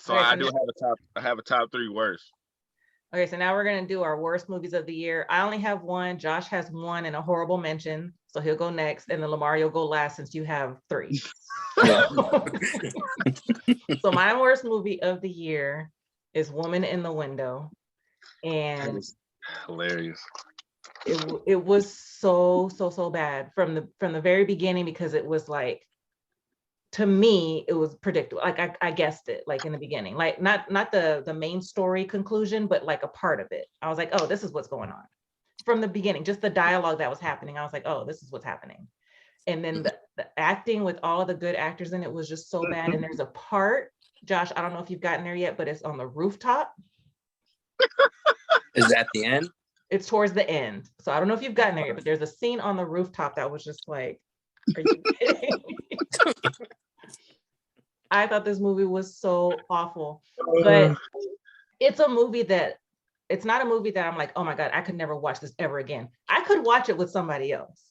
So I do have a top. I have a top 3 worst. Okay, so now we're gonna do our worst movies of the year. I only have one. Josh has one and a honorable mention, so he'll go next, and then Lamar, you'll go last since you have 3. So my worst movie of the year is Woman in the Window, and Hilarious. It was so bad from the very beginning, because it was like, to me, it was predictable. Like I guessed it, like in the beginning, like not the main story conclusion, but like a part of it. I was like, oh, this is what's going on from the beginning. Just the dialogue that was happening, I was like, oh, this is what's happening. And then the acting with all of the good actors in it was just so bad. And there's a part, Josh, I don't know if you've gotten there yet, but it's on the rooftop. Is that the end? It's towards the end. So I don't know if you've gotten there yet, but there's a scene on the rooftop that was just like, are you kidding me? I thought this movie was so awful. But it's a movie that, it's not a movie that I'm like, oh my God, I could never watch this ever again. I could watch it with somebody else.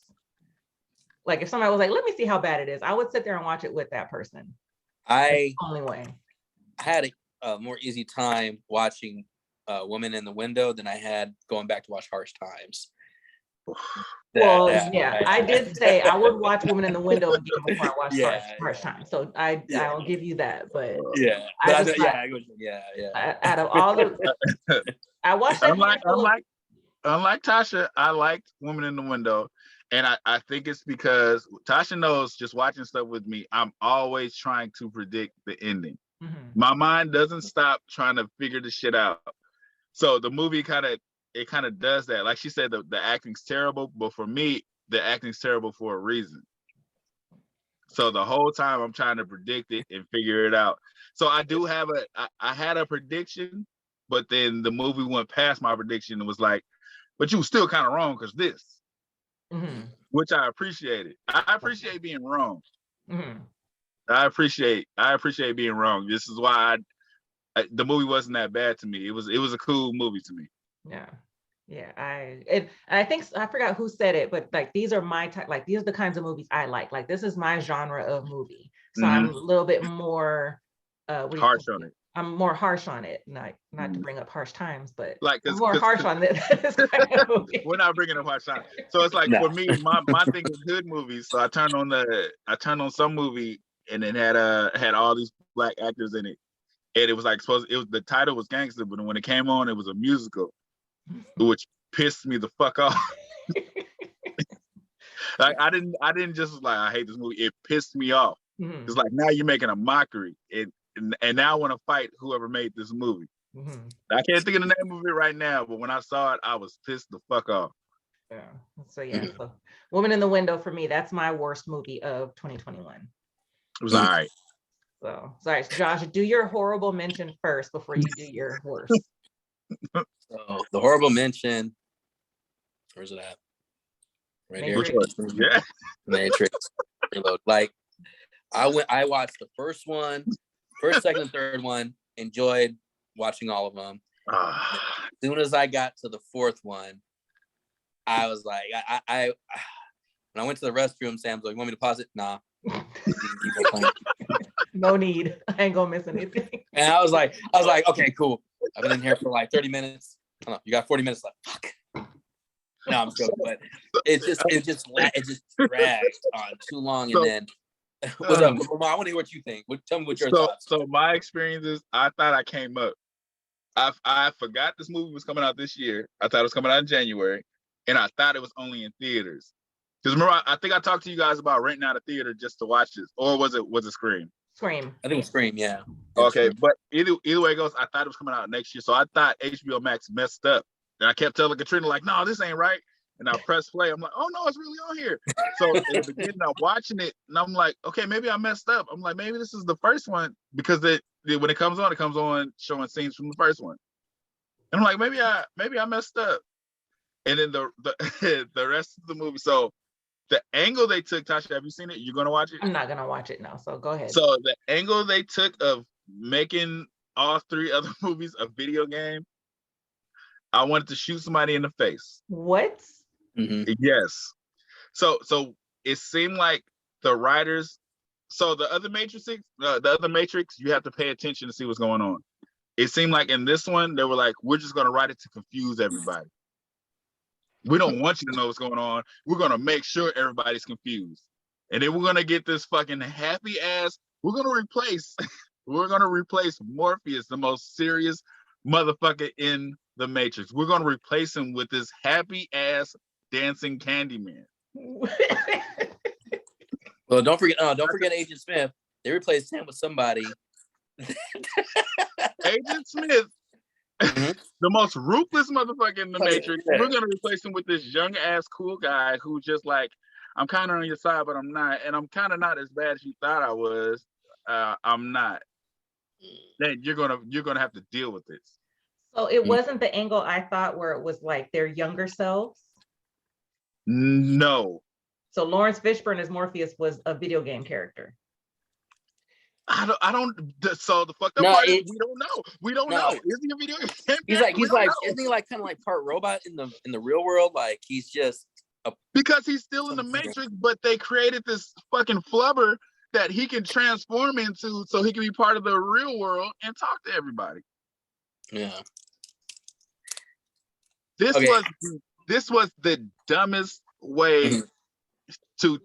Like if somebody was like, let me see how bad it is, I would sit there and watch it with that person. That's the only way. I had a more easy time watching Woman in the Window than I had going back to watch Harsh Times. I did say I would watch Woman in the Window again before I watched Harsh Times. So I'll give you that. But out of all the, I watched that. Unlike Tasha, I liked Woman in the Window. And I think it's because Tasha knows, just watching stuff with me, I'm always trying to predict the ending. Mm-hmm. My mind doesn't stop trying to figure the shit out. So the movie kind of does that. Like she said, the acting's terrible, but for me, the acting's terrible for a reason. So the whole time I'm trying to predict it and figure it out. So I do have I had a prediction, but then the movie went past my prediction and was like, but you were still kind of wrong because this. Mm-hmm. Which I appreciated. I appreciate being wrong. Mm-hmm. I appreciate being wrong. This is why the movie wasn't that bad to me. It was a cool movie to me. Yeah. I think I forgot who said it, but like these are my type. Like these are the kinds of movies I like. Like this is my genre of movie. So I'm a little bit more harsh on it. I'm more harsh on it, not to bring up Harsh Times, but like I'm more harsh on this kind of movie. We're not bringing up Harsh Times. So it's like for me, my thing is good movies. So I turned on some movie and it had all these black actors in it, and it was like the title was gangster, but when it came on, it was a musical, which pissed me the fuck off. Like I didn't just like I hate this movie. It pissed me off. Mm-hmm. It's like now you're making a mockery. And now I want to fight whoever made this movie. Mm-hmm. I can't think of the name of it right now, but when I saw it, I was pissed the fuck off. Yeah. So Woman in the Window for me, that's my worst movie of 2021. It was all right. So sorry, Josh, do your horrible mention first before you do your worst. So the horrible mention, where's it at? Right Matrix. Here. Yeah. Matrix. Reload. Like I watched the first one. First, second, and third one, enjoyed watching all of them. As soon as I got to the fourth one, I was like, I when I went to the restroom, Sam's like, want me to pause it? Nah. No need. I ain't gonna miss anything. And I was like, okay, cool. I've been in here for like 30 minutes. Oh, you got 40 minutes left. Fuck. No, I'm joking, but it just dragged on too long, and then. What's up? I want to hear what you think. Tell me what your thoughts. So my experience is, I thought I came up. I forgot this movie was coming out this year. I thought it was coming out in January, and I thought it was only in theaters. Because remember, I think I talked to you guys about renting out a theater just to watch this, or was it Scream? Scream. I think it was Scream. Yeah. Okay, but either way it goes, I thought it was coming out next year, so I thought HBO Max messed up, and I kept telling Katrina like, "No, this ain't right." And I press play. I'm like, oh no, it's really on here. So in the beginning, I'm watching it, and I'm like, okay, maybe I messed up. I'm like, maybe this is the first one, because when it comes on showing scenes from the first one. And I'm like, maybe I messed up. And then the the rest of the movie. So the angle they took, Tasha, have you seen it? You gonna watch it? I'm not gonna watch it now. So go ahead. So the angle they took of making all 3 other movies a video game, I wanted to shoot somebody in the face. What? Mm-hmm. Yes. So it seemed like the writers So the other Matrix, you have to pay attention to see what's going on. It seemed like in this one, they were like, we're just gonna write it to confuse everybody. We don't want you to know what's going on. We're gonna make sure everybody's confused. And then we're gonna get this fucking happy ass. We're gonna replace Morpheus, the most serious motherfucker in the Matrix. We're gonna replace him with this happy ass dancing Candyman. Well, don't forget Agent Smith. They replaced him with somebody. Agent Smith, the most ruthless motherfucker in the Matrix. Yeah. We're gonna replace him with this young ass cool guy who just like, I'm kind of on your side, but I'm not, and I'm kind of not as bad as you thought I was. I'm not. Then you're gonna have to deal with this. So it wasn't the angle I thought where it was like their younger selves. No. So Lawrence Fishburne as Morpheus was a video game character. I don't. So the fucked up part is we don't know. We don't know. Is he a video game? Isn't he like kind of like part robot in the real world? Like he's just because he's still in the Matrix, but they created this fucking flubber that he can transform into, so he can be part of the real world and talk to everybody. Yeah. This was the dumbest way to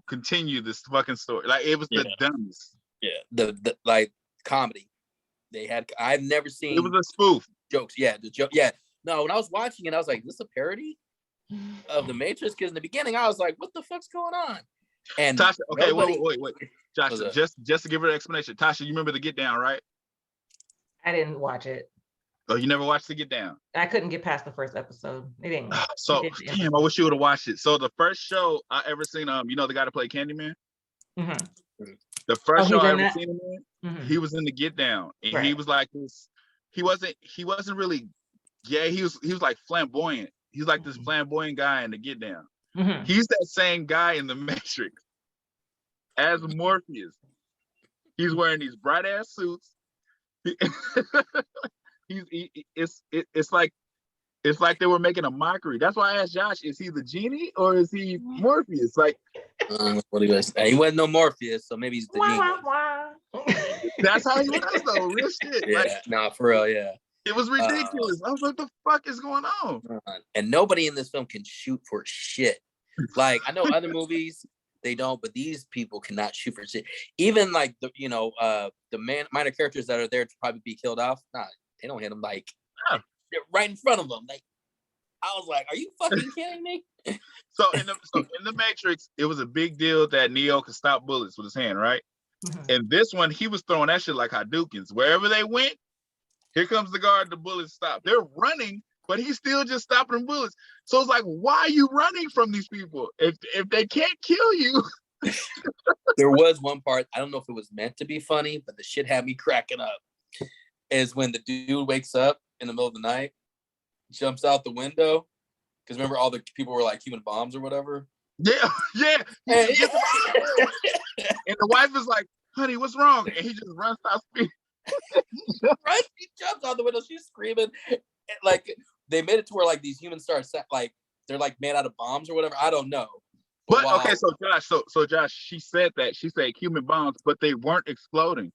continue this fucking story. Like it was the dumbest. Yeah. The like comedy. I've never seen it was a spoof. Jokes. Yeah, the joke. Yeah. No, when I was watching it, I was like, this is a parody of the Matrix? Because in the beginning I was like, what the fuck's going on? And Tasha, okay, wait. Josh, just to give her an explanation. Tasha, you remember the Get Down, right? I didn't watch it. Oh, you never watched the Get Down? I couldn't get past the first episode. It didn't. Damn, I wish you would have watched it. So the first show I ever seen, you know the guy to play Candyman? Mm-hmm. The first show I ever seen him in, he was in the Get Down. And he was like this, he wasn't really gay, he was like flamboyant. He's like this flamboyant guy in the Get Down. Mm-hmm. He's that same guy in the Matrix as Morpheus. He's wearing these bright ass suits. It's like they were making a mockery. That's why I asked Josh, is he the genie or is he Morpheus? Like what he was. He wasn't no Morpheus, so maybe he's the genie. That's how he was though. Real shit. Yeah, like, for real, yeah. It was ridiculous. I was like, what the fuck is going on? And nobody in this film can shoot for shit. Like I know other movies they don't, but these people cannot shoot for shit. Even like the minor characters that are there to probably be killed off, they don't hit them like right in front of them. Like I was like, are you fucking kidding me? So in the Matrix, it was a big deal that Neo could stop bullets with his hand, right? Mm-hmm. And this one, he was throwing that shit like Hadoukens. Wherever they went, here comes the guard, the bullets stop. They're running, but he's still just stopping bullets. So it's like, why are you running from these people? If they can't kill you. There was one part, I don't know if it was meant to be funny, but the shit had me cracking up. Is when the dude wakes up in the middle of the night, jumps out the window. Because remember all the people were like human bombs or whatever? Yeah. And the wife is like, honey, what's wrong? And he just runs out speed. Right? He jumps out the window, she's screaming. Like they made it to where like these humans start like they're like made out of bombs or whatever. I don't know. But okay, so Josh, she said human bombs, but they weren't exploding.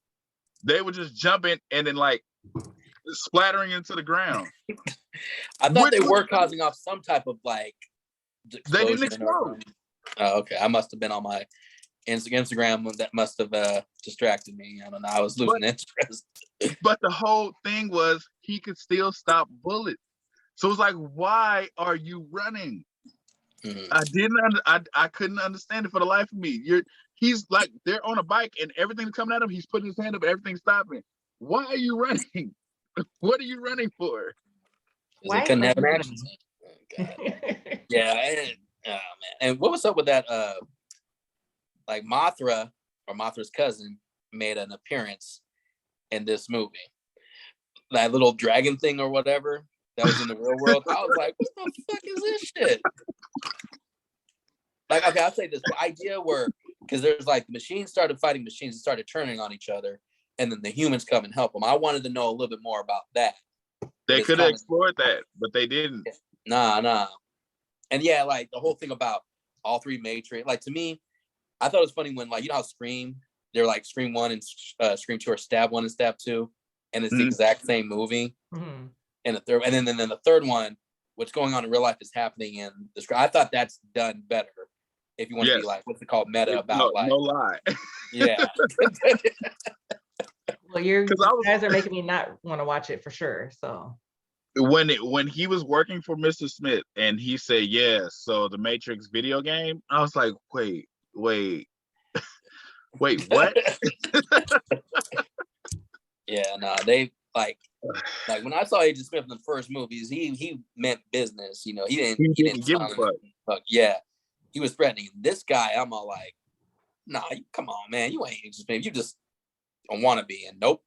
They were just jumping and then like splattering into the ground. I thought they were causing off some type of like they didn't explode. Oh, okay. I must have been on my Instagram that must have distracted me. I don't know. I was losing interest. But the whole thing was he could still stop bullets. So it's like, why are you running? Mm-hmm. I couldn't understand it for the life of me. He's like, they're on a bike and everything's coming at him. He's putting his hand up, everything's stopping. Why are you running? What are you running for? Why couldn't have an action scene. Oh, yeah, and man. And what was up with that? Like Mothra or Mothra's cousin made an appearance in this movie. That little dragon thing or whatever that was in the real world. I was like, what the fuck is this shit? Like, okay, I'll say this. The idea where, because there's like the machines started fighting machines and started turning on each other, and then the humans come and help them. I wanted to know a little bit more about that. They could have explored that, but they didn't. Nah. And yeah, like the whole thing about all three Matrix, like to me, I thought it was funny when, like, you know how Scream, they're like Scream 1 and Scream 2 or Stab 1 and Stab 2, and it's the exact same movie. And the third, and then the third one, what's going on in real life is happening in the script. I thought that's done better. If you want to be like, what's it called, meta about no lie. Yeah. Well, you guys are making me not want to watch it for sure. So when he was working for Mr. Smith and he said so the Matrix video game, I was like, wait, what? Yeah, no, they like when I saw Agent Smith in the first movies, he meant business. You know, he didn't give a fuck. Yeah, he was threatening. This guy, I'm all like, nah, come on, man, you ain't Agent Smith. You just don't want to be. And nope.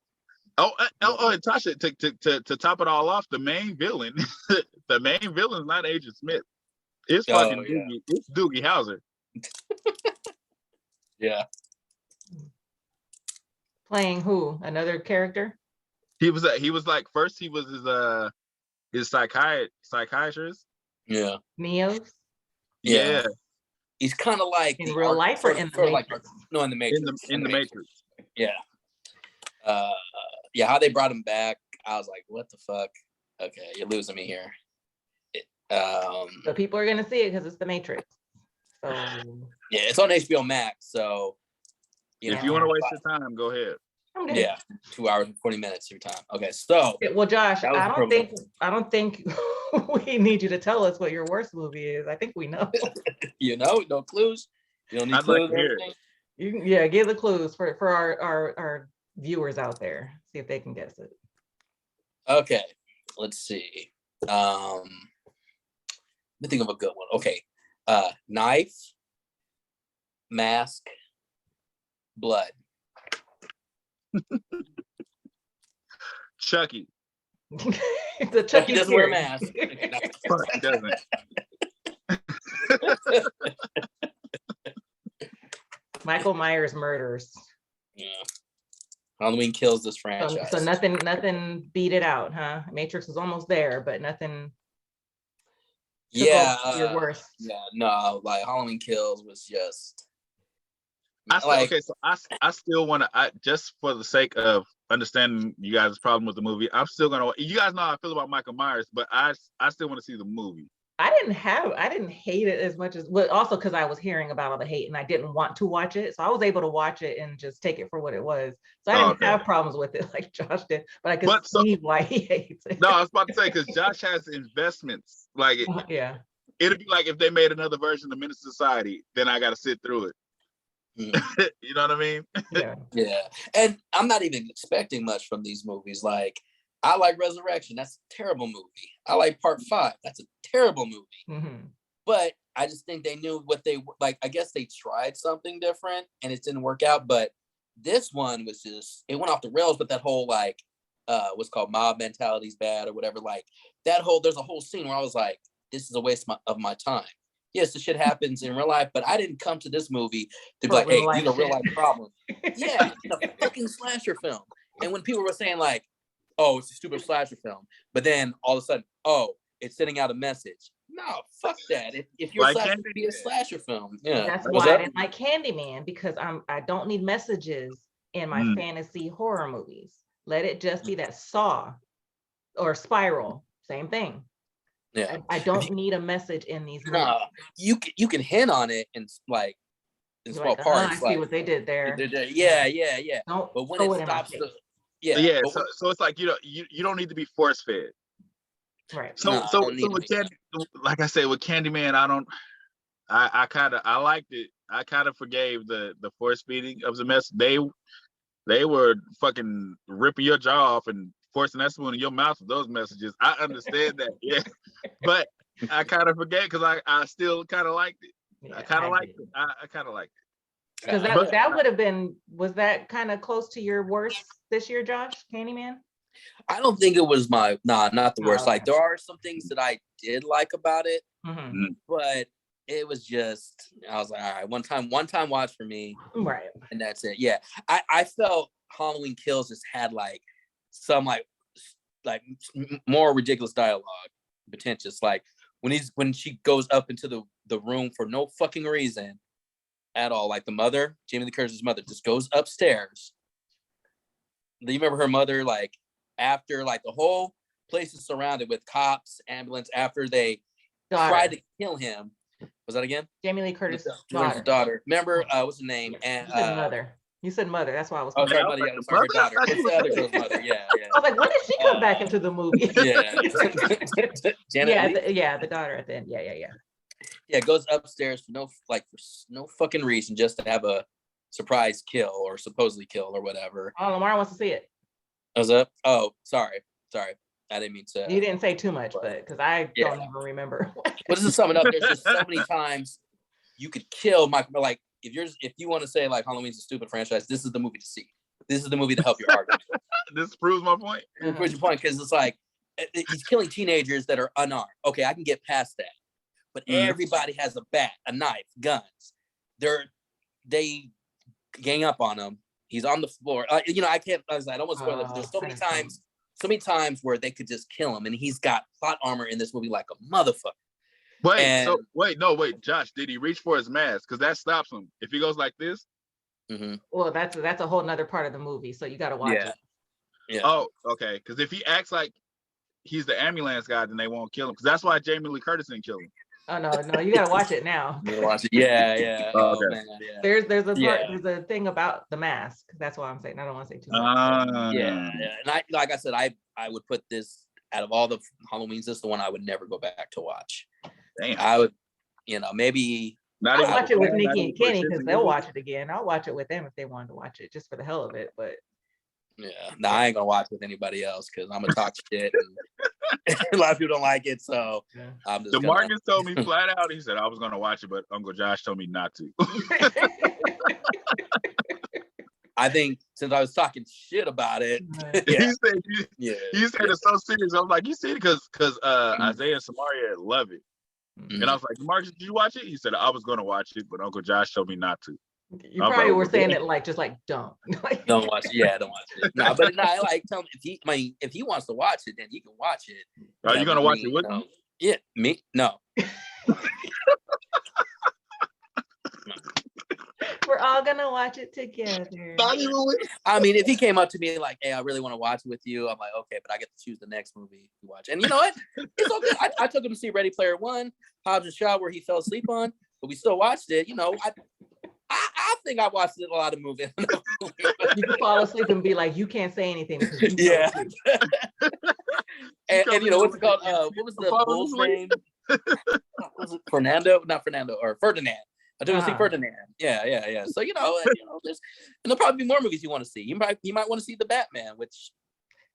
Oh, and Tasha, to top it all off, the main villain, the main villain is not Agent Smith. It's fucking Doogie. It's Doogie Howser. Yeah. Playing who? Another character? He was like, first he was his psychiatrist. Yeah. Neo's? Yeah. He's kind of like in real life or in the Matrix? No, in the Matrix. In the Matrix. Yeah. Yeah, how they brought him back, I was like, what the fuck? Okay, you're losing me here. So people are gonna see it because it's the Matrix. So yeah, it's on HBO Max. So if you want to waste your time, go ahead. Okay. Yeah, 2 hours and 40 minutes of your time. Okay, so well, Josh, I don't think we need you to tell us what your worst movie is. I think we know. You know, no clues. You don't need clues. You can, give the clues for our viewers out there. See if they can guess it. Okay, let's see. Let me think of a good one. Okay, knife, mask, blood. Chucky. The Chucky doesn't wear a mask. He doesn't. Michael Myers murders. Yeah. Halloween kills this franchise. So nothing beat it out, huh? Matrix was almost there, but nothing. Your worst. Yeah, no, like Halloween Kills was just. So I still want to. Just for the sake of understanding you guys' problem with the movie, I'm still gonna. You guys know how I feel about Michael Myers, but I still want to see the movie. I didn't hate it as much as, well, also because I was hearing about all the hate and I didn't want to watch it. So I was able to watch it and just take it for what it was. So I didn't have problems with it like Josh did, but I could see why he hates it. No, I was about to say, because Josh has investments. Like, it'd be like if they made another version of Menace Society, then I got to sit through it. You know what I mean? Yeah. And I'm not even expecting much from these movies. Like, I like Resurrection. That's a terrible movie. I like Part 5. That's a terrible movie. Mm-hmm. But I just think they knew what they like. I guess they tried something different and it didn't work out. But this one was just, it went off the rails. But that whole like, what's called mob mentality is bad or whatever. Like there's a whole scene where I was like, this is a waste of my time. Yes, the shit happens in real life, but I didn't come to this movie to be like, hey, these are real life problems. Yeah, it's a fucking slasher film. And when people were saying like, oh, it's a stupid slasher film, but then all of a sudden, oh, it's sending out a message. No, fuck that. If you're like slasher, be a slasher film. Yeah, that's why I didn't like Candyman, because I don't need messages in my fantasy horror movies. Let it just be that Saw or Spiral, same thing. Yeah, I don't need a message in these movies. No, you can hint on it in like in small parts. I see what they did there. Yeah. But when it stops, so it's like you don't need to be force fed. Right. So with like I said, with Candyman, I liked it. I kind of forgave the force feeding of the mess. They were fucking ripping your jaw off and forcing that spoon in your mouth with those messages. I understand that, but I kind of forget because I still kind of liked it. Yeah, I kind of liked it. I kind of liked it. Because that would have been, was that kind of close to your worst this year, Josh? Candyman? I don't think it was not the worst. Like there are some things that I did like about it, but it was just, I was like, all right, one time watch for me, right? And that's it. Yeah, I felt Halloween Kills just had like some like more ridiculous dialogue, pretentious. Like when she goes up into the room for no fucking reason, at all. Like the mother, Jamie Lee Curtis's mother, just goes upstairs. Do you remember her mother? Like after like the whole place is surrounded with cops, ambulance. After they tried to kill him. Was that again? Jamie Lee Curtis' daughter. Remember, what's the name? And you said mother. You said mother. That's why I was. Oh, sorry, mother. Yeah, sorry, her daughter. It's the other girl's mother. Yeah, yeah. I was like, when did she come back into the movie? Yeah. The daughter at the end. Yeah. Yeah, goes upstairs for no fucking reason, just to have a surprise kill or supposedly kill or whatever. Oh, Lamar wants to see it. Was up? Oh, sorry. I didn't mean to. You didn't say too much, but because I don't even remember. But this is summing up. There's just so many times you could kill Michael. Like if you want to say like Halloween's a stupid franchise, this is the movie to see. This is the movie to help your argument. This proves my point. It proves your point because it's like he's killing teenagers that are unarmed. Okay, I can get past that. But everybody has a bat, a knife, guns. They gang up on him. He's on the floor. I don't want to spoil it. But there's so many times where they could just kill him, and he's got plot armor in this movie like a motherfucker. Wait, Josh, did he reach for his mask? Because that stops him. If he goes like this. Mm-hmm. Well, that's a whole nother part of the movie, so you got to watch it. Yeah. Oh, okay. Because if he acts like he's the ambulance guy, then they won't kill him. Because that's why Jamie Lee Curtis didn't kill him. Oh no, you gotta watch it now. Watch it. Yeah. Oh, okay. Man, yeah. There's a thing about the mask. That's why I'm saying I don't want to say too much. Yeah. And like I said, I would put this out of all the Halloweens, this is the one I would never go back to watch. Damn. I would, maybe. I'll watch it with Nikki and Kenny because they'll watch it again. I'll watch it with them if they wanted to watch it just for the hell of it. But yeah, no, I ain't gonna watch with anybody else because I'm gonna talk shit. And a lot of people don't like it, so I'm just. DeMarcus told me flat out. He said I was gonna watch it, but Uncle Josh told me not to. I think since I was talking shit about it, he said it's so serious. I was like, you see it because Isaiah and Samaria love it, and I was like, DeMarcus, did you watch it? He said I was gonna watch it, but Uncle Josh told me not to. You probably were saying it like just like don't. Don't watch it. Yeah, don't watch it. No, but I like tell him if he wants to watch it, then he can watch it. Are you gonna watch it with me? Yeah, me? No. We're all gonna watch it together. I mean, if he came up to me like, "Hey, I really want to watch it with you," I'm like, "Okay," but I get to choose the next movie to watch. And you know what? It's okay. I took him to see Ready Player One, Hobbs and Shaw, where he fell asleep on, but we still watched it. I think I watched a lot of movies. You can fall asleep and be like, you can't say anything. Yeah. and what's it called? What was the bull's name? Was it Fernando? Not Fernando, or Ferdinand. I took to see Ferdinand. Yeah. So there'll probably be more movies you want to see. You might want to see the Batman, which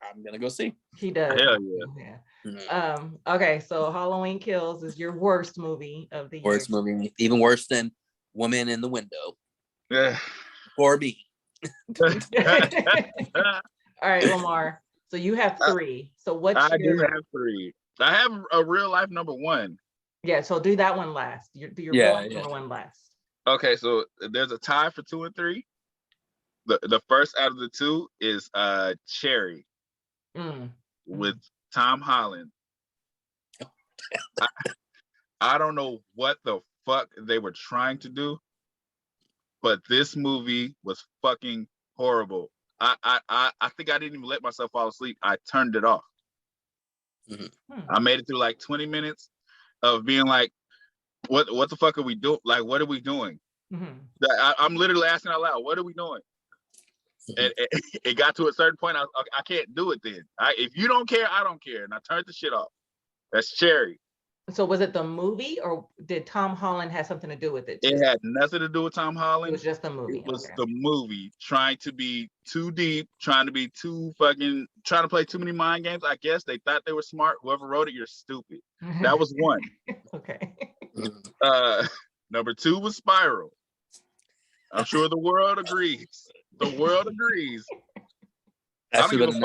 I'm gonna go see. He does. Hell yeah. Mm-hmm. Okay, so Halloween Kills is your worst movie of the year. Worst movie, even worse than Woman in the Window. Yeah. For me. All right, Lamar. So you have 3. So what's I do have 3. I have a real life number 1. Yeah, so do that one last. Do your real life number 1 last. Okay, so there's a tie for 2 and 3. The first out of the 2 is Cherry with Tom Holland. I don't know what the fuck they were trying to do, but this movie was fucking horrible. I think I didn't even let myself fall asleep. I turned it off. I made it through like 20 minutes of being like, what the fuck are we doing? Like, what are we doing? I'm literally asking out loud, what are we doing? And it got to a certain point. I can't do it then. If you don't care, I don't care. And I turned the shit off. That's Cherry. So was it the movie, or did Tom Holland have something to do with it too? It had nothing to do with Tom Holland. It was just the movie. It was the movie trying to be too deep, trying to be too fucking, trying to play too many mind games. I guess they thought they were smart. Whoever wrote it, you're stupid. That was 1. Okay. Number 2 was Spiral. I'm sure the world agrees. The world agrees. That should have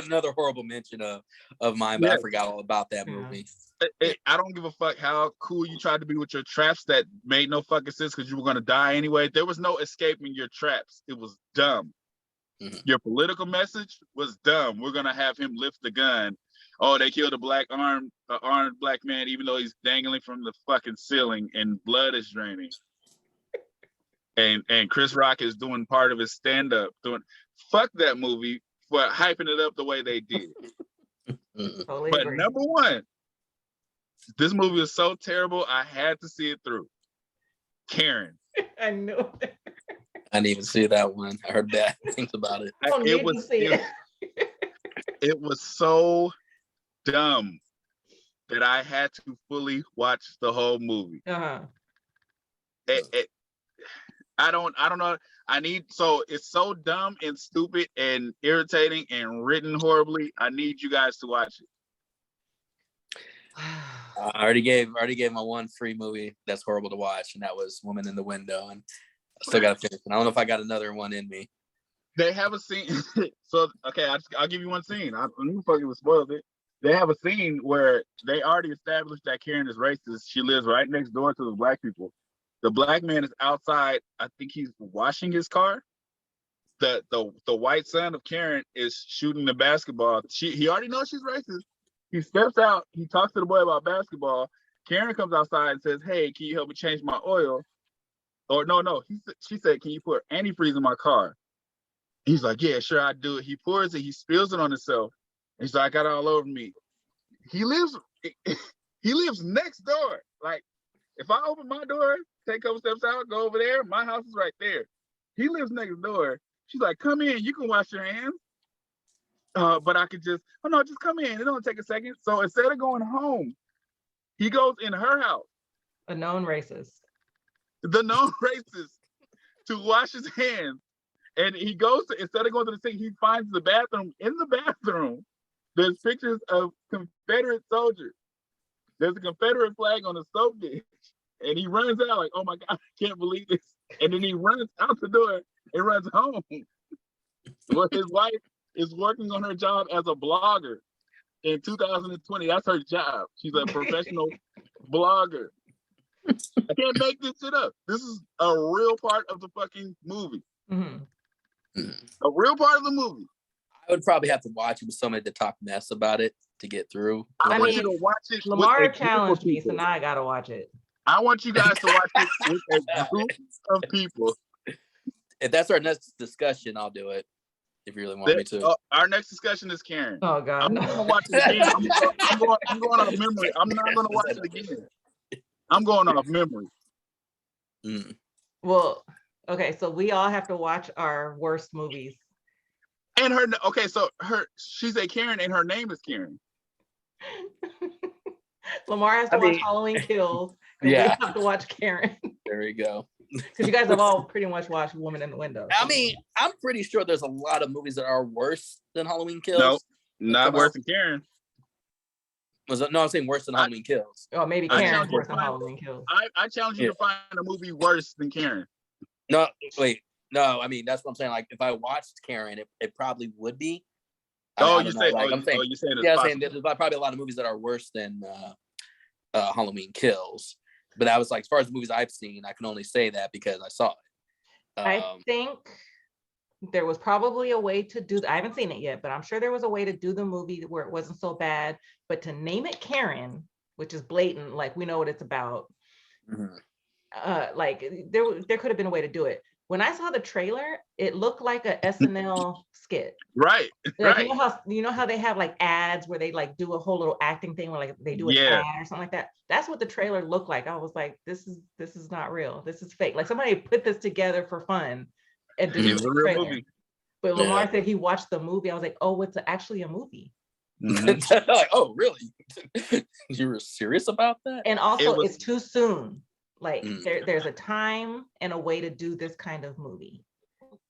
been another horrible mention of mine, but I forgot all about that movie. I don't give a fuck how cool you tried to be with your traps that made no fucking sense because you were going to die anyway. There was no escaping your traps. It was dumb. Your political message was dumb. We're going to have him lift the gun. Oh, they killed a armed black man, even though he's dangling from the fucking ceiling and blood is draining. and Chris Rock is doing part of his stand-up. Fuck that movie for hyping it up the way they did. Totally but agree. number one, this movie was so terrible, I had to see it through. Karen. I knew it. I didn't even see that one. I heard bad things about it. It was so dumb that I had to fully watch the whole movie. I don't know. It's so dumb and stupid and irritating and written horribly. I need you guys to watch it. I already gave my one free movie that's horrible to watch, and that was Woman in the Window, and I still got to finish it. I don't know if I got another one in me. They have a scene. So okay, I'll give you one scene. I'm fucking spoiled it. They have a scene where they already established that Karen is racist. She lives right next door to the black people. The black man is outside. I think he's washing his car. The white son of Karen is shooting the basketball. He already knows she's racist. He steps out. He talks to the boy about basketball. Karen comes outside and says, "Hey, can you help me change my oil?" Or no. She said, "Can you put antifreeze in my car?" He's like, "Yeah, sure, I do it." He pours it. He spills it on himself. And he's like, "I got it all over me." He lives next door. Like, if I open my door, take a couple steps out, go over there, my house is right there. He lives next door. She's like, "Come in, you can wash your hands." But I could just come in. It don't take a second. So instead of going home, he goes in her house. A known racist. The known racist to wash his hands. And he goes to, instead of going to the sink, he finds the bathroom. In the bathroom, there's pictures of Confederate soldiers. There's a Confederate flag on the soap dish. And he runs out like, "Oh my God, I can't believe this." And then he runs out the door and runs home. Well, his wife is working on her job as a blogger in 2020. That's her job. She's a professional blogger. I can't make this shit up. This is a real part of the fucking movie. A real part of the movie. I would probably have to watch it with somebody to talk mess about it to get through. I want you to watch it. Lamar challenged me, so now I gotta watch it. I want you guys to watch it with a group of people. If that's our next discussion, I'll do it. If you really want me to. Our next discussion is Karen. Oh God. I'm not gonna watch it again. I'm going off memory. I'm not gonna watch it again. I'm going off memory. Well, okay, so we all have to watch our worst movies. And she's a Karen and her name is Karen. Lamar has to watch Halloween Kills. Yeah. We have to watch Karen. There you go. Because you guys have all pretty much watched Woman in the Window. I mean, I'm pretty sure there's a lot of movies that are worse than Halloween Kills. No, not worse than Karen. No, I'm saying worse than Halloween Kills. Oh, maybe Karen's worse than Halloween Kills. I challenge you to find a movie worse than Karen. No, wait. No, I mean, that's what I'm saying. Like, if I watched Karen, it probably would be. You're saying there's probably a lot of movies that are worse than Halloween Kills. But I was like, as far as the movies I've seen, I can only say that because I saw it. I think there was probably a way to do. I haven't seen it yet, but I'm sure there was a way to do the movie where it wasn't so bad. But to name it Karen, which is blatant, like we know what it's about. Like there could have been a way to do it. When I saw the trailer, it looked like a SNL skit. Right. Like, right. You know how they have like ads where they like do a whole little acting thing where like they do an ad or something like that. That's what the trailer looked like. I was like, this is not real. This is fake. Like somebody put this together for fun and did it was a real movie. But Lamar said he watched the movie. I was like, oh, it's actually a movie. Like, oh, really? You were serious about that? And also, it's too soon. Like there's a time and a way to do this kind of movie.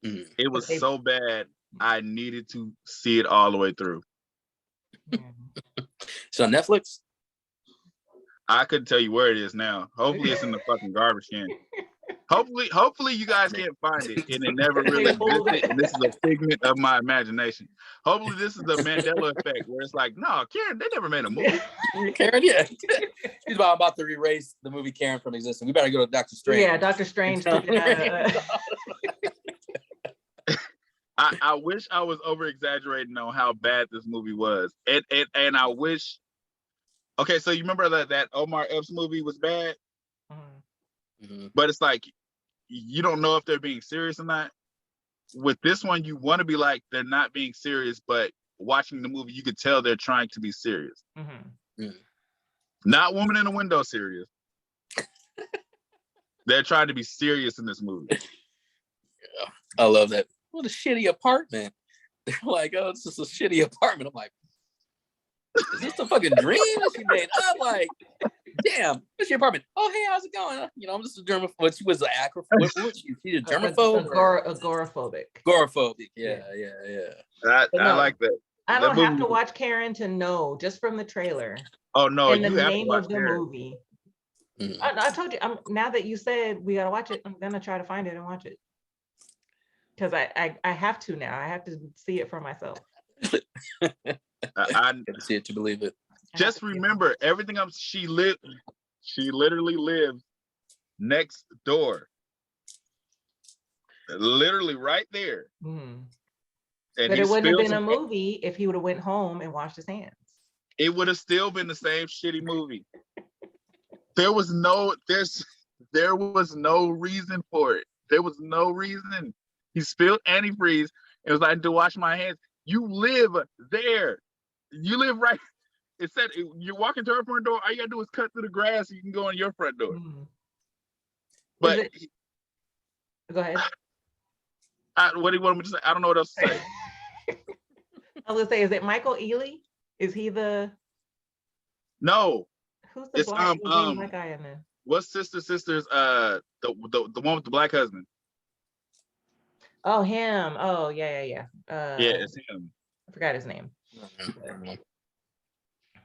It was so bad. I needed to see it all the way through. So Netflix? I couldn't tell you where it is now. Hopefully it's in the fucking garbage can. Hopefully you guys can't find it and it never really existed. And this is a figment of my imagination. Hopefully this is the Mandela effect where it's like, no, Karen, they never made a movie. Karen, yeah. She's about to erase the movie Karen from existence. We better go to Dr. Strange. Yeah, Dr. Strange. I wish I was over exaggerating on how bad this movie was. And I wish. Okay, so you remember that Omar Epps movie was bad? But it's like you don't know if they're being serious or not. With this one, you want to be like, they're not being serious, but watching the movie, you could tell they're trying to be serious. Not Woman in the Window serious. They're trying to be serious in this movie. Yeah, I love that. What a shitty apartment. They're like, oh, it's just a shitty apartment. I'm like, is this a fucking dream that she made up? Like, damn, what's your apartment? Oh, hey, how's it going? You know, I'm just a germaphobe. What was the acrophobe? What was she? She's a germaphobe? Agoraphobic. Agoraphobic. Yeah. I like that. I don't have to watch Karen to know just from the trailer. Oh no, and the you have name to watch of the Karen. movie. I told you. Now that you said we gotta watch it, I'm gonna try to find it and watch it. Because I have to now. I have to see it for myself. I gotta see it to believe it. Just remember, everything else she literally lives next door. Literally right there. And but it wouldn't have been a movie if he would have went home and washed his hands. It would have still been the same shitty movie. There was no reason for it. There was no reason. He spilled antifreeze. It was like, to wash my hands. You live there. You live right. It said you're walking to her front door. All you gotta do is cut through the grass. You can go in your front door. But go ahead. What do you want me to say? I don't know what else to say. I was gonna say, is it Michael Ealy? Is he the? No. Who's the black guy in there? What's Sisters? The one with the black husband. Oh, him. Oh, yeah. Yeah, it's him. I forgot his name.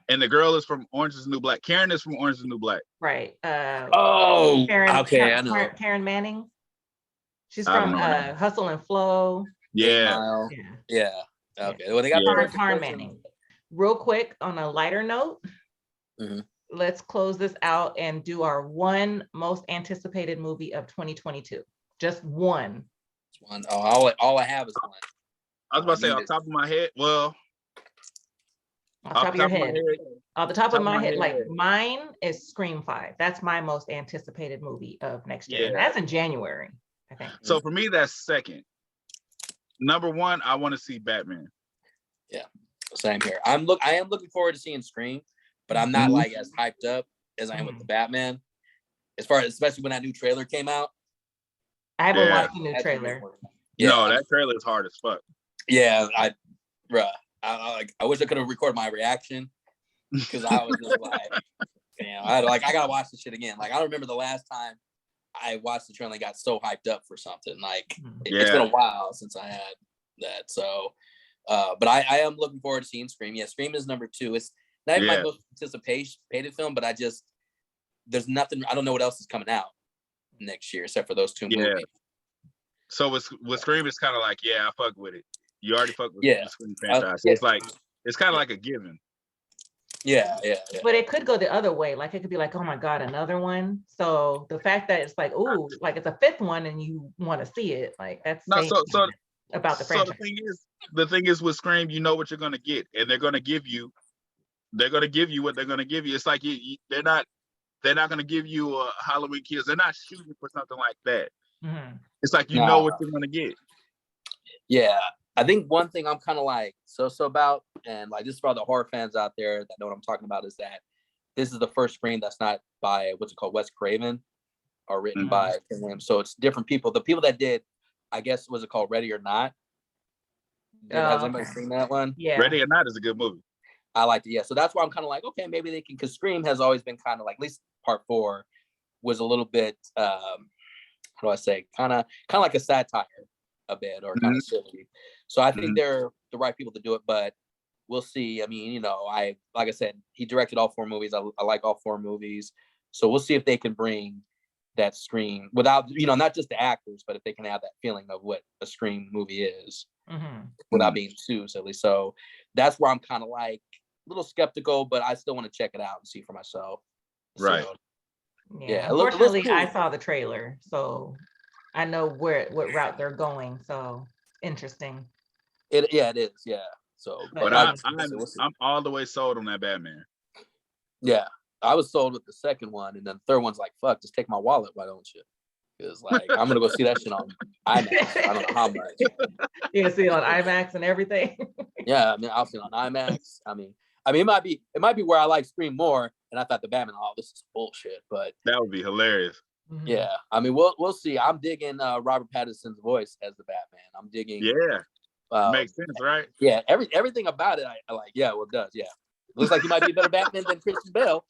And the girl is from Orange is the New Black. Karen is from Orange is the New Black. Right. Karen, okay, I know. Karen Manning. She's from Hustle and Flow. Yeah. Okay. Well, they got Karen Manning. Real quick, on a lighter note, let's close this out and do our one most anticipated movie of 2022. Just one. One. Oh, all I have is one. I was about to say off the top of my head. Well, off the top of your head. Off the top of my head, like mine is Scream 5. That's my most anticipated movie of next year. And that's in January, I think. So for me, that's second. Number one, I want to see Batman. Yeah, same here. I am looking forward to seeing Scream, but I'm not like as hyped up as I am with the Batman. As far as, especially when that new trailer came out. I haven't watched the new trailer. No, that trailer is hard as fuck. Yeah, I wish I could have recorded my reaction because I was just like, damn, I gotta watch this shit again. Like, I don't remember the last time I watched the trailer and got so hyped up for something. Like, it's been a while since I had that. So, but I am looking forward to seeing Scream. Yeah, Scream is number 2. It's not even my most anticipated film, but there's nothing. I don't know what else is coming out next year except for those 2 movies. So with Scream, it's kind of like, I fuck with it. You already fuck with the Scream franchise. So it's kind of like a given. Yeah. But it could go the other way. Like, it could be like, oh my God, another one. So the fact that it's like, ooh, like it's a 5th one and you want to see it, like that's about the franchise. So the thing is with Scream, you know what you're gonna get, and they're gonna give you what they're gonna give you. It's like they're not gonna give you a Halloween Kills. They're not shooting for something like that. It's like you know what you're gonna get. Yeah. I think one thing I'm kind of like so about, and like just for all the horror fans out there that know what I'm talking about, is that this is the first Scream that's not by Wes Craven, or written by him. So it's different people. The people that did, I guess, was it called Ready or Not? Has anybody seen that one? Yeah. Ready or Not is a good movie. I liked it. Yeah. So that's why I'm kind of like, okay, maybe they can, because Scream has always been kind of like, at least part 4 was a little bit, how do I say, kind of like a satire a bit, or kind of silly. So I think they're the right people to do it, but we'll see. I mean, like I said, he directed all 4 movies. I like all 4 movies. So we'll see if they can bring that Scream without, not just the actors, but if they can have that feeling of what a Scream movie is without being too silly. So that's where I'm kind of like a little skeptical, but I still want to check it out and see for myself. Right. So, Unfortunately, cool. I saw the trailer, so I know what route they're going. So interesting. It is. Yeah. So, but I'm all the way sold on that Batman. Yeah, I was sold with the second one, and then the third one's like, fuck, just take my wallet. Why don't you? Because like I'm gonna go see that shit on IMAX. I don't know how much. You can see it on IMAX and everything. Yeah, I mean, I'll see it on IMAX. I mean, it might be where I like Scream more, and I thought the Batman. Oh, this is bullshit. But that would be hilarious. Yeah, I mean, we'll see. I'm digging Robert Pattinson's voice as the Batman. I'm digging. Yeah, makes sense, right? Yeah, everything about it, I like. Yeah, well, it does. Yeah, looks like he might be a better Batman than Christian Bale.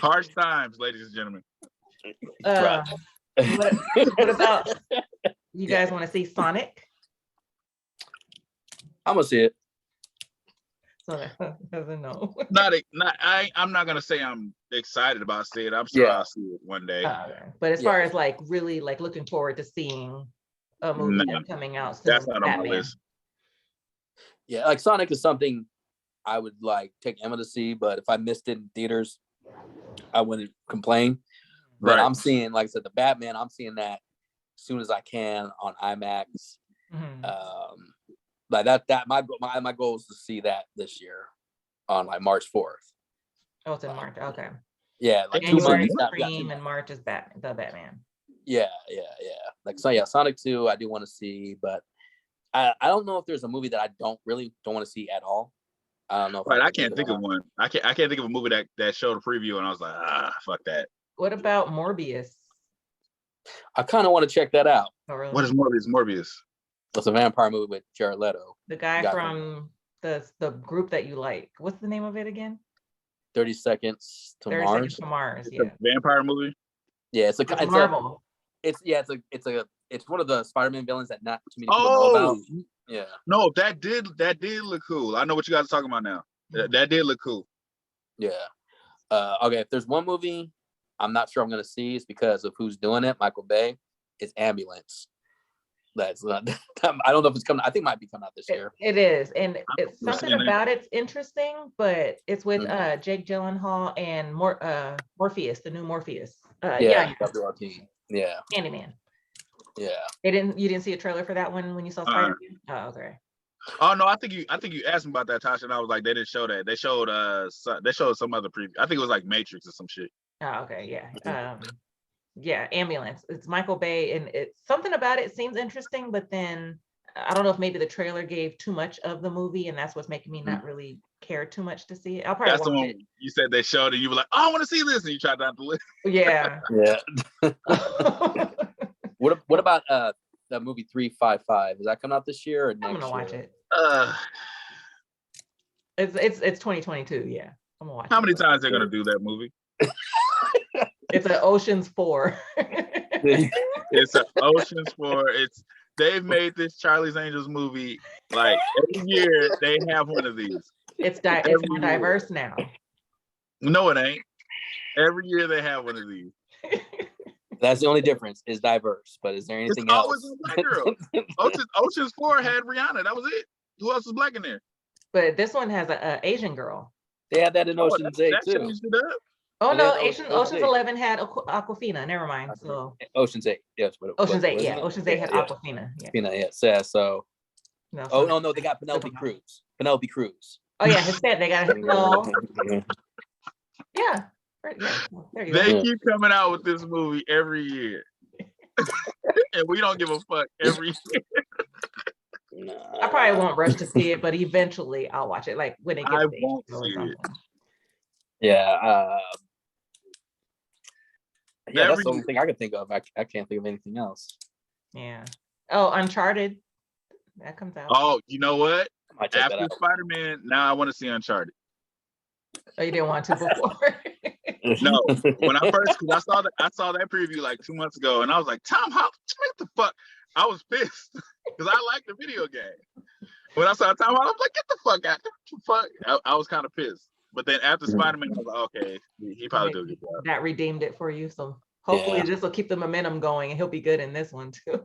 Harsh times, ladies and gentlemen. What about you guys want to see Sonic? I'm gonna see it. So that doesn't know. I'm not gonna say I'm excited about seeing it. I'm sure I'll see it one day. But as far as like really like looking forward to seeing a movie that's coming out soon, that's not on my list. Yeah, like Sonic is something I would like take Emma to see, but if I missed it in theaters, I wouldn't complain. But I'm seeing, like I said, the Batman. I'm seeing that as soon as I can on IMAX. Like that. My goal is to see that this year on like March 4th. Oh, it's in March. Okay. Yeah, like January 2 months. Scream and March is the Batman. Yeah. Like so, yeah. Sonic 2, I do want to see, but I don't know if there's a movie that I don't want to see at all. I don't know. Right, I can't think of one. I can't think of a movie that showed a preview and I was like, fuck that. What about Morbius? I kind of want to check that out. Oh, really? What is Morbius? Morbius. It's a vampire movie with Jared Leto. The guy from the group that you like. What's the name of it again? 30 Seconds to 30 Mars. 30 Seconds to Mars. It's a vampire movie. Yeah, it's Marvel. It's one of the Spider-Man villains that not too many people know about. Yeah. No, that did look cool. I know what you guys are talking about now. That did look cool. Yeah. Okay, if there's one movie I'm not sure I'm gonna see, it's because of who's doing it, Michael Bay. It's Ambulance. That's not, I don't know if it's coming. I think it might be coming out this year. It is, and it's something about it's interesting, but it's with Jake Gyllenhaal and Morpheus, the new Morpheus. Yeah. Candyman. Yeah. You didn't see a trailer for that one when you saw Spider-Man? Oh, okay. Oh no, I think you asked me about that, Tasha, and I was like, they didn't show that. They showed some other preview. I think it was like Matrix or some shit. Oh, okay, yeah. Yeah, Ambulance. It's Michael Bay, and it's something about it seems interesting, but then I don't know if maybe the trailer gave too much of the movie, and that's what's making me not really care too much to see it. I'll probably That's the one you said they showed, and you were like, "Oh, I want to see this," and you tried not to listen. Yeah. What about the movie 355? Is that coming out this year or next year? I'm gonna watch it. It's 2022. Yeah, I'm gonna watch. How many times they're gonna do that movie? It's an Ocean's 4. It's an Ocean's 4. They've made this Charlie's Angels movie like every year. They have one of these. It's more diverse now. No, it ain't. Every year they have one of these. That's the only difference. Is diverse, but is there anything else? It's always a black girl. Ocean's 4 had Rihanna. That was it. Who else is black in there? But this one has an Asian girl. They had that in Ocean's 8 too. Oh no, Ocean's 11 had Aquafina. Never mind. So Ocean's 8, yes. Ocean's 8, yeah. Ocean's 8 had Aquafina. Yeah. Yeah. So. No, no, they got Penelope Cruz. Oh yeah, instead they got Yeah. There you go. They keep coming out with this movie every year, and we don't give a fuck every year. I probably won't rush to see it, but eventually I'll watch it. Like when it gets. I won't see it. Yeah. That's the only thing I can think of. I can't think of anything else. Yeah. Oh, Uncharted. That comes out. Oh, you know what? After Spider-Man, now I want to see Uncharted. Oh, you didn't want to before? No. When I saw that preview like 2 months ago, and I was like, Tom, what the fuck? I was pissed because I like the video game. When I saw Tom Holland, I was like, get the fuck out. Get the fuck. I was kind of pissed. But then after Spider-Man, I was like, okay, he probably did a good job. That redeemed it for you. So hopefully this will keep the momentum going and he'll be good in this one too.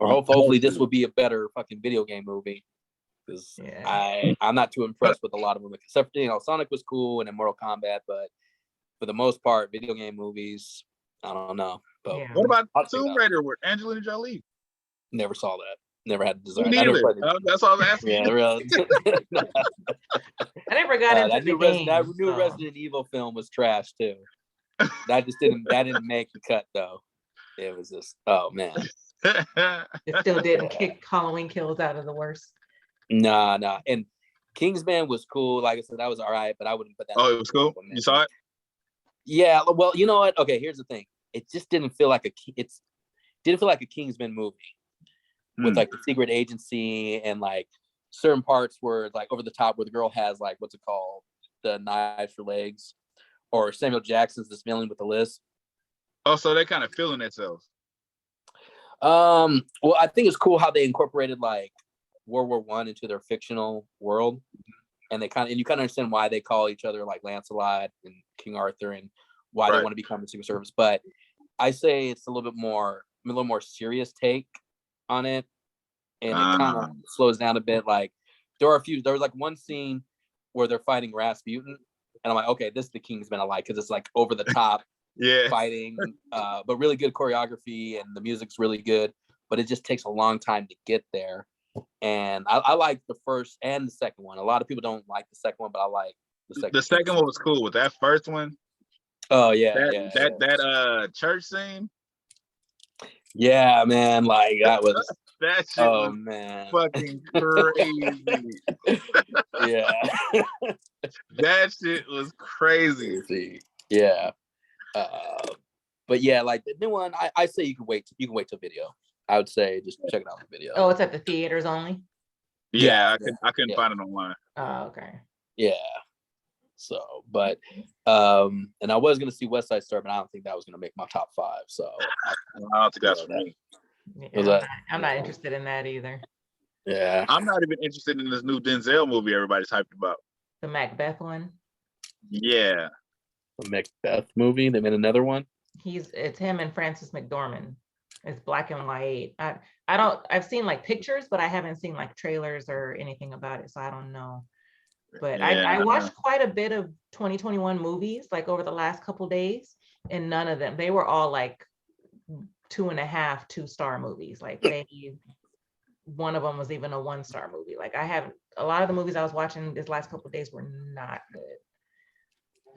Or hopefully this will be a better fucking video game movie. Because I'm not too impressed with a lot of them. Except, Sonic was cool and in Mortal Kombat, but for the most part, video game movies, I don't know. But what about Tomb Raider with Angelina Jolie? Never saw that. Never had the desire. That's all I was asking. Yeah, really. I never got into the game. That new Resident Evil film was trash too. That didn't make the cut though. It was just, oh man. It still didn't kick Halloween Kills out of the worst. Nah. And Kingsman was cool. Like I said, that was all right, but I wouldn't put that. Oh, it was cool. You saw it? Yeah. Well, you know what? Okay, here's the thing. It just didn't feel like a Kingsman movie with like the secret agency and like certain parts where like over the top where the girl has like what's it called, the knives for legs, or Samuel Jackson's just dealing with the list. Oh, so they're kind of feeling themselves. Well, I think it's cool how they incorporated like World War I into their fictional world, and you kind of understand why they call each other like Lancelot and King Arthur, and why they want to become the Secret Service. But I say it's a little more serious take on it, and it kind of slows down a bit. Like there was like one scene where they're fighting Rasputin, and I'm like, okay, this is the Kingsman I like, because it's like over the top. Fighting, but really good choreography, and the music's really good, but it just takes a long time to get there. And I like the first and the second one. A lot of people don't like the second one, but I like the second. The second one was cool. With that first one, oh yeah, that church scene. Yeah, man, like that was that shit was man, fucking crazy. Yeah, that shit was crazy. Yeah. But yeah, like the new one, I say you can wait till video. I would say just check it out on video. Oh, it's at the theaters only? Yeah, I couldn't find it online. Oh, okay. Yeah. So, but and I was gonna see West Side Story, but I don't think that was gonna make my top 5. So I don't think that's for me. Yeah, I'm not interested in that either. Yeah. I'm not even interested in this new Denzel movie everybody's hyped about. The Macbeth one? Yeah. The Macbeth movie? They made another one? It's him and Frances McDormand. It's black and white. I've seen like pictures, but I haven't seen like trailers or anything about it, so I don't know. But yeah, I watched quite a bit of 2021 movies like over the last couple days, and none of them, they were all like 2.5 2-star movies. Like one of them was even a 1-star movie. Like a lot of the movies I was watching this last couple of days were not good.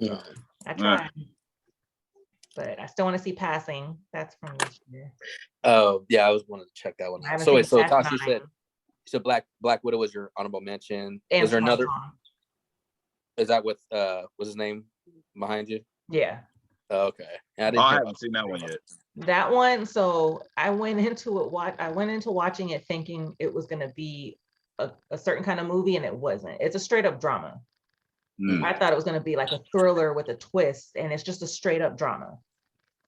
No. I tried, but I still want to see Passing. That's from this year. Oh yeah, I was wanting to check that one out. So wait, so Tasha said Black Widow was your honorable mention. And was there another? Is that with what's his name behind you? Yeah. Oh, okay. I haven't seen that one yet. That one. So I went into watching it thinking it was gonna be a certain kind of movie, and it wasn't. It's a straight up drama. I thought it was going to be like a thriller with a twist, and it's just a straight up drama.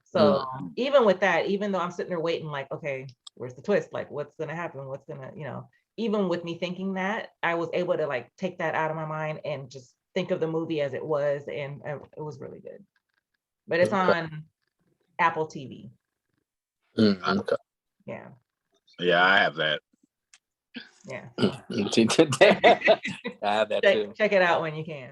So even with that, even though I'm sitting there waiting, like, okay, where's the twist? Like, what's going to happen? What's going to, even with me thinking that, I was able to like take that out of my mind and just think of the movie as it was, and it was really good. But it's on Apple TV. Okay. Yeah. Yeah, I have that. Yeah. I have that too. Check it out when you can.